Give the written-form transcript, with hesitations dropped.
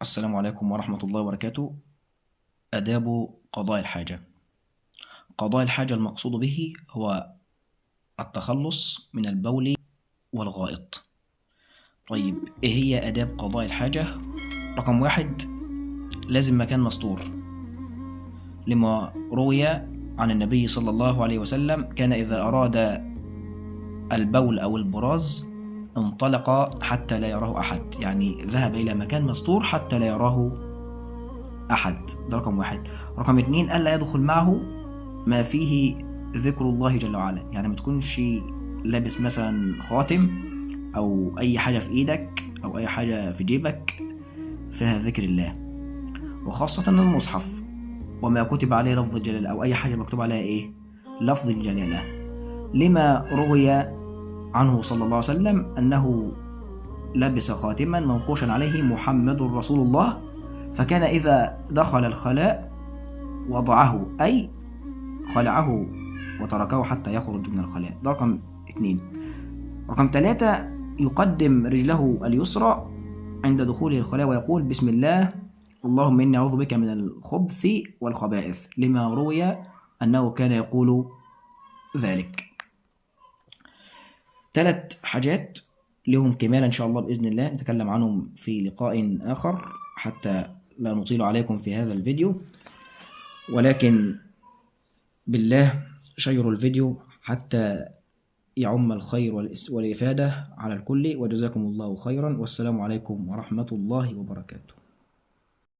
السلام عليكم ورحمة الله وبركاته. آداب قضاء الحاجة. قضاء الحاجة المقصود به هو التخلص من البول والغائط. طيب إيه هي آداب قضاء الحاجة؟ رقم واحد، لازم مكان مستور، لما روي عن النبي صلى الله عليه وسلم كان إذا أراد البول أو البراز انطلق حتى لا يراه أحد، يعني ذهب إلى مكان مستور حتى لا يراه أحد. ده رقم واحد. رقم اتنين، ألا يدخل معه ما فيه ذكر الله جل وعلا، يعني ما تكونش لابس مثلا خاتم أو أي حاجة في إيدك أو أي حاجة في جيبك فيها ذكر الله، وخاصة المصحف وما كتب عليه لفظ الجلالة أو أي حاجة مكتوب عليها إيه؟ لفظ الجلالة، لما روي عنه صلى الله عليه وسلم أنه لبس خاتما منقوشا عليه محمد رسول الله، فكان إذا دخل الخلاء وضعه، أي خلعه وتركه حتى يخرج من الخلاء. ده رقم اتنين. رقم تلاتة، يقدم رجله اليسرى عند دخوله الخلاء ويقول بسم الله اللهم إني أعوذ بك من الخبث والخبائث، لما روي أنه كان يقول ذلك. ثلاث حاجات لهم كمال إن شاء الله بإذن الله، نتكلم عنهم في لقاء آخر حتى لا نطيل عليكم في هذا الفيديو، ولكن بالله شيروا الفيديو حتى يعم الخير والإفادة على الكل، وجزاكم الله خيرا، والسلام عليكم ورحمة الله وبركاته.